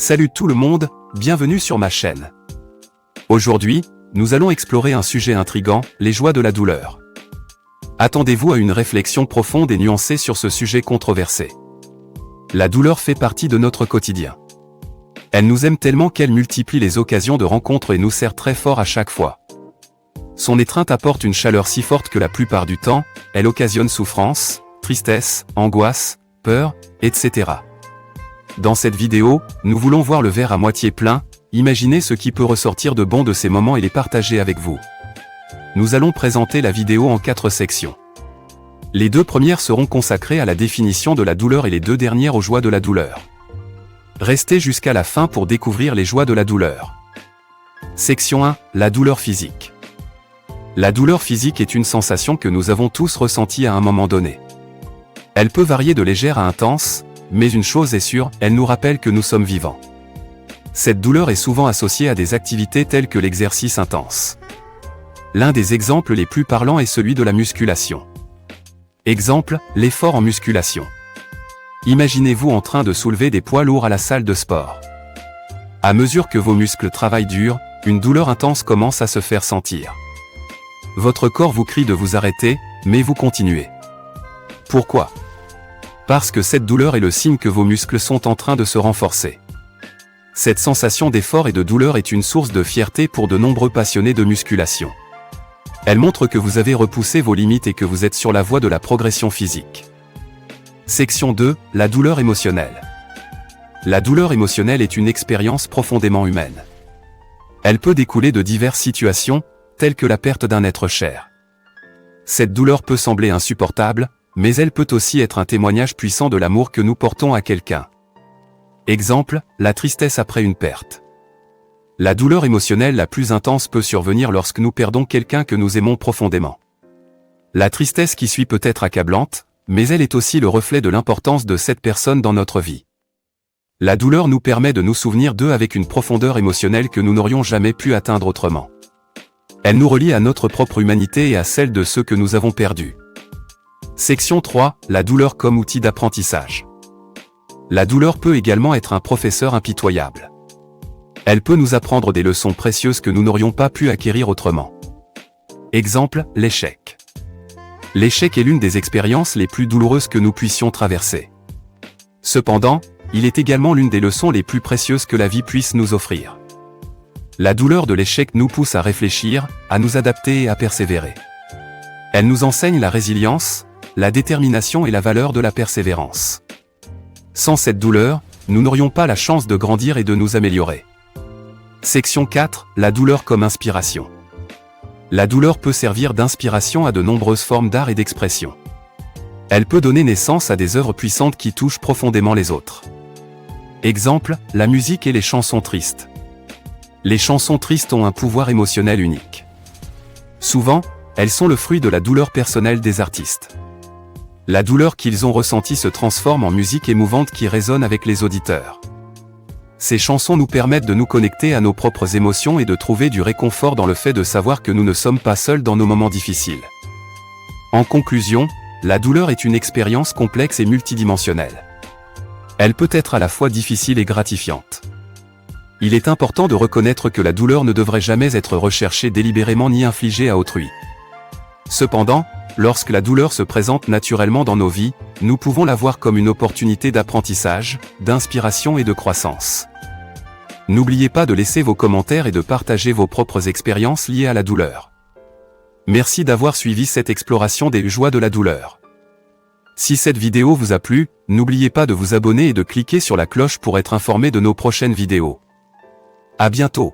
Salut tout le monde, bienvenue sur ma chaîne. Aujourd'hui, nous allons explorer un sujet intrigant, les joies de la douleur. Attendez-vous à une réflexion profonde et nuancée sur ce sujet controversé. La douleur fait partie de notre quotidien. Elle nous aime tellement qu'elle multiplie les occasions de rencontre et nous serre très fort à chaque fois. Son étreinte apporte une chaleur si forte que la plupart du temps, elle occasionne souffrance, tristesse, angoisse, peur, etc. Dans cette vidéo, nous voulons voir le verre à moitié plein, imaginer ce qui peut ressortir de bon de ces moments et les partager avec vous. Nous allons présenter la vidéo en 4 sections. Les 2 premières seront consacrées à la définition de la douleur et les 2 dernières aux joies de la douleur. Restez jusqu'à la fin pour découvrir les joies de la douleur. Section 1, la douleur physique. La douleur physique est une sensation que nous avons tous ressentie à un moment donné. Elle peut varier de légère à intense, mais une chose est sûre, elle nous rappelle que nous sommes vivants. Cette douleur est souvent associée à des activités telles que l'exercice intense. L'un des exemples les plus parlants est celui de la musculation. Exemple, l'effort en musculation. Imaginez-vous en train de soulever des poids lourds à la salle de sport. À mesure que vos muscles travaillent dur, une douleur intense commence à se faire sentir. Votre corps vous crie de vous arrêter, mais vous continuez. Pourquoi ? Parce que cette douleur est le signe que vos muscles sont en train de se renforcer. Cette sensation d'effort et de douleur est une source de fierté pour de nombreux passionnés de musculation. Elle montre que vous avez repoussé vos limites et que vous êtes sur la voie de la progression physique. Section 2, la douleur émotionnelle. La douleur émotionnelle est une expérience profondément humaine. Elle peut découler de diverses situations, telles que la perte d'un être cher. Cette douleur peut sembler insupportable, mais elle peut aussi être un témoignage puissant de l'amour que nous portons à quelqu'un. Exemple, la tristesse après une perte. La douleur émotionnelle la plus intense peut survenir lorsque nous perdons quelqu'un que nous aimons profondément. La tristesse qui suit peut être accablante, mais elle est aussi le reflet de l'importance de cette personne dans notre vie. La douleur nous permet de nous souvenir d'eux avec une profondeur émotionnelle que nous n'aurions jamais pu atteindre autrement. Elle nous relie à notre propre humanité et à celle de ceux que nous avons perdus. Section 3, la douleur comme outil d'apprentissage. La douleur peut également être un professeur impitoyable. Elle peut nous apprendre des leçons précieuses que nous n'aurions pas pu acquérir autrement. Exemple, l'échec. L'échec est l'une des expériences les plus douloureuses que nous puissions traverser. Cependant, il est également l'une des leçons les plus précieuses que la vie puisse nous offrir. La douleur de l'échec nous pousse à réfléchir, à nous adapter et à persévérer. Elle nous enseigne la résilience, la détermination et la valeur de la persévérance. Sans cette douleur, nous n'aurions pas la chance de grandir et de nous améliorer. Section 4, la douleur comme inspiration. La douleur peut servir d'inspiration à de nombreuses formes d'art et d'expression. Elle peut donner naissance à des œuvres puissantes qui touchent profondément les autres. Exemple, la musique et les chansons tristes. Les chansons tristes ont un pouvoir émotionnel unique. Souvent, elles sont le fruit de la douleur personnelle des artistes. La douleur qu'ils ont ressentie se transforme en musique émouvante qui résonne avec les auditeurs. Ces chansons nous permettent de nous connecter à nos propres émotions et de trouver du réconfort dans le fait de savoir que nous ne sommes pas seuls dans nos moments difficiles. En conclusion, la douleur est une expérience complexe et multidimensionnelle. Elle peut être à la fois difficile et gratifiante. Il est important de reconnaître que la douleur ne devrait jamais être recherchée délibérément ni infligée à autrui. Cependant, lorsque la douleur se présente naturellement dans nos vies, nous pouvons la voir comme une opportunité d'apprentissage, d'inspiration et de croissance. N'oubliez pas de laisser vos commentaires et de partager vos propres expériences liées à la douleur. Merci d'avoir suivi cette exploration des joies de la douleur. Si cette vidéo vous a plu, n'oubliez pas de vous abonner et de cliquer sur la cloche pour être informé de nos prochaines vidéos. À bientôt.